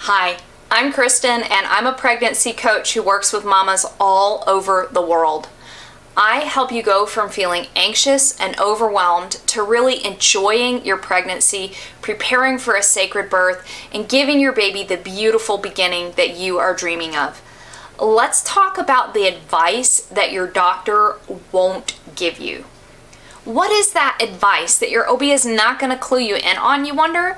Hi, I'm Kristen and I'm a pregnancy coach who works with mamas all over the world. I help you go from feeling anxious and overwhelmed to really enjoying your pregnancy, preparing for a sacred birth, and giving your baby the beautiful beginning that you are dreaming of. Let's talk about the advice that your doctor won't give you. What is that advice that your OB is not going to clue you in on, you wonder?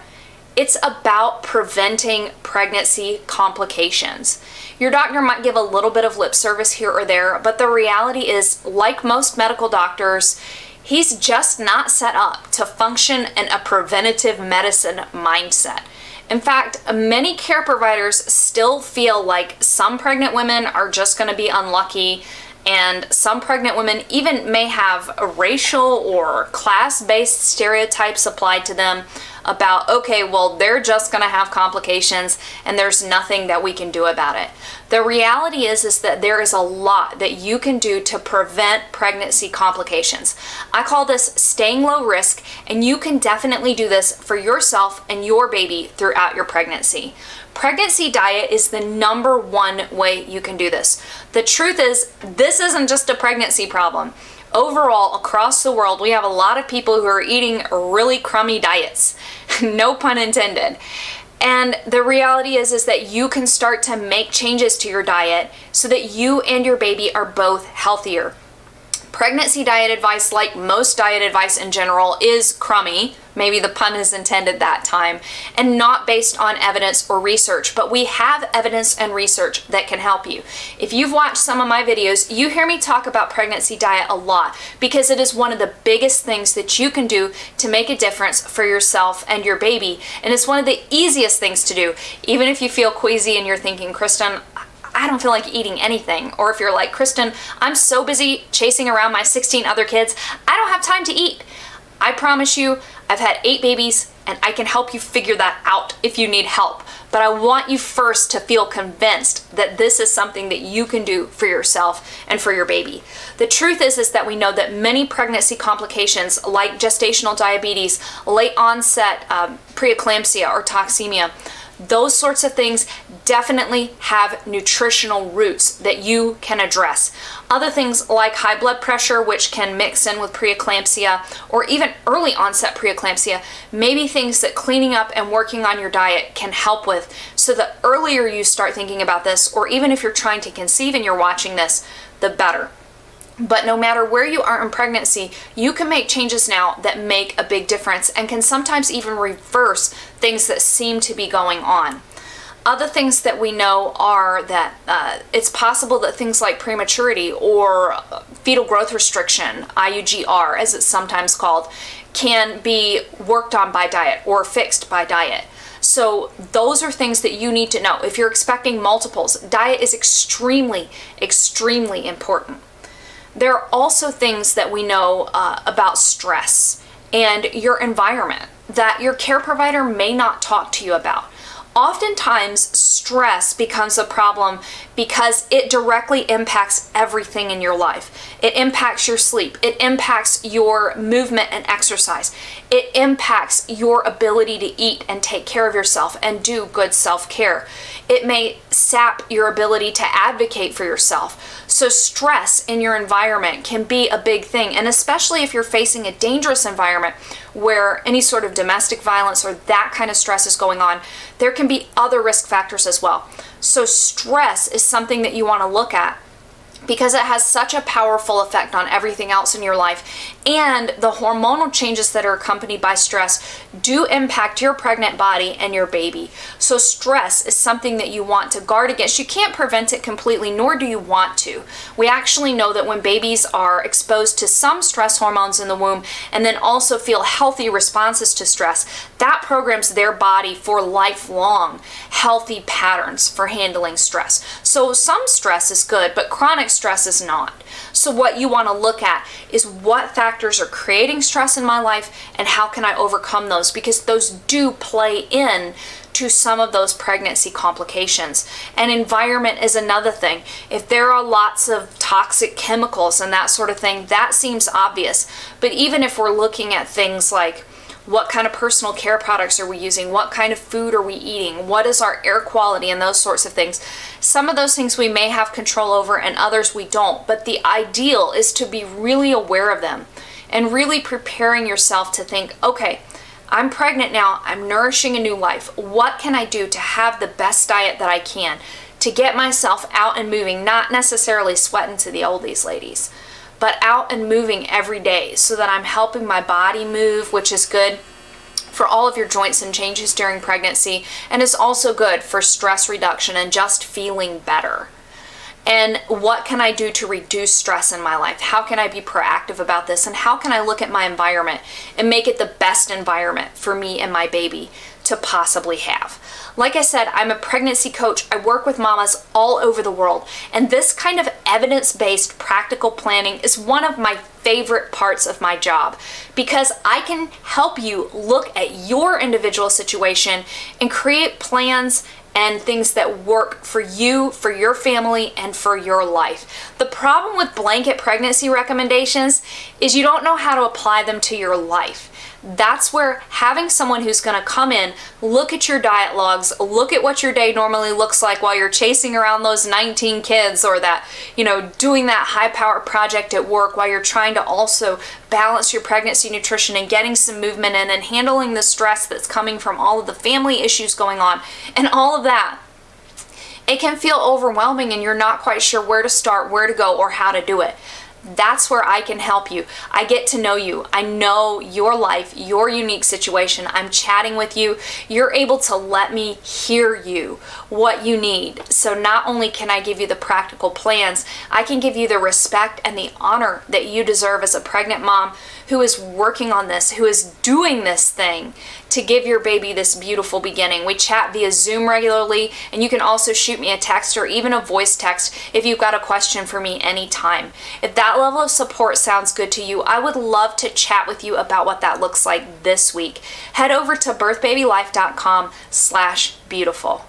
It's about preventing pregnancy complications. Your doctor might give a little bit of lip service here or there, but the reality is, like most medical doctors, he's just not set up to function in a preventative medicine mindset. In fact, many care providers still feel like some pregnant women are just going to be unlucky, and some pregnant women even may have racial or class-based stereotypes applied to them about, okay, well, they're just going to have complications and there's nothing that we can do about it. The reality is that there is a lot that you can do to prevent pregnancy complications. I call this staying low risk, and you can definitely do this for yourself and your baby throughout your pregnancy. Pregnancy diet is the number one way you can do this. The truth is, this isn't just a pregnancy problem. Overall, across the world, we have a lot of people who are eating really crummy diets. No pun intended. And the reality is that you can start to make changes to your diet so that you and your baby are both healthier. Pregnancy diet advice, like most diet advice in general, is crummy, maybe the pun is intended that time, and not based on evidence or research, but we have evidence and research that can help you. If you've watched some of my videos, you hear me talk about pregnancy diet a lot because it is one of the biggest things that you can do to make a difference for yourself and your baby, and it's one of the easiest things to do. Even if you feel queasy and you're thinking, Kristen, I don't feel like eating anything. Or if you're like, Kristen, I'm so busy chasing around my 16 other kids, I don't have time to eat. I promise you, I've had 8 babies and I can help you figure that out if you need help. But I want you first to feel convinced that this is something that you can do for yourself and for your baby. The truth is that we know that many pregnancy complications like gestational diabetes, late onset preeclampsia or toxemia, those sorts of things definitely have nutritional roots that you can address. Other things like high blood pressure, which can mix in with preeclampsia, or even early onset preeclampsia, may be things that cleaning up and working on your diet can help with. So the earlier you start thinking about this, or even if you're trying to conceive and you're watching this, the better. But no matter where you are in pregnancy, you can make changes now that make a big difference and can sometimes even reverse things that seem to be going on. Other things that we know are that it's possible that things like prematurity or fetal growth restriction, IUGR as it's sometimes called, can be worked on by diet or fixed by diet. So those are things that you need to know. If you're expecting multiples, diet is extremely, extremely important. There are also things that we know about stress and your environment that your care provider may not talk to you about. Oftentimes, stress becomes a problem because it directly impacts everything in your life. It impacts your sleep. It impacts your movement and exercise. It impacts your ability to eat and take care of yourself and do good self-care. It may sap your ability to advocate for yourself. So stress in your environment can be a big thing, and especially if you're facing a dangerous environment where any sort of domestic violence or that kind of stress is going on, there can be other risk factors as well. So stress is something that you want to look at because it has such a powerful effect on everything else in your life. And the hormonal changes that are accompanied by stress do impact your pregnant body and your baby. So stress is something that you want to guard against. You can't prevent it completely, nor do you want to. We actually know that when babies are exposed to some stress hormones in the womb and then also feel healthy responses to stress, that programs their body for lifelong healthy patterns for handling stress. So some stress is good, but chronic stress is not. So what you want to look at is what factors are creating stress in my life and how can I overcome those, because those do play in to some of those pregnancy complications. And environment is another thing. If there are lots of toxic chemicals and that sort of thing, that seems obvious. But even if we're looking at things like What kind of personal care products are we using? What kind of food are we eating? What is our air quality and those sorts of things? Some of those things we may have control over and others we don't, but the ideal is to be really aware of them and really preparing yourself to think, okay, I'm pregnant now, I'm nourishing a new life. What can I do to have the best diet that I can to get myself out and moving, not necessarily sweating to the oldies, ladies, but out and moving every day so that I'm helping my body move, which is good for all of your joints and changes during pregnancy, and is also good for stress reduction and just feeling better. And what can I do to reduce stress in my life? How can I be proactive about this? And how can I look at my environment and make it the best environment for me and my baby to possibly have? Like I said, I'm a pregnancy coach. I work with mamas all over the world. And this kind of evidence-based practical planning is one of my favorite parts of my job because I can help you look at your individual situation and create plans and things that work for you, for your family, and for your life. The problem with blanket pregnancy recommendations is you don't know how to apply them to your life. That's where having someone who's going to come in, look at your diet logs, look at what your day normally looks like while you're chasing around those 19 kids or that, doing that high power project at work while you're trying to also balance your pregnancy nutrition and getting some movement in and handling the stress that's coming from all of the family issues going on and all of that. It can feel overwhelming and you're not quite sure where to start, where to go, or how to do it. That's where I can help you. I get to know you. I know your life, your unique situation. I'm chatting with you. You're able to let me hear you, what you need. So not only can I give you the practical plans, I can give you the respect and the honor that you deserve as a pregnant mom who is working on this, who is doing this thing to give your baby this beautiful beginning. We chat via Zoom regularly, and you can also shoot me a text or even a voice text if you've got a question for me anytime. If that level of support sounds good to you, I would love to chat with you about what that looks like this week. Head over to birthbabylife.com/beautiful.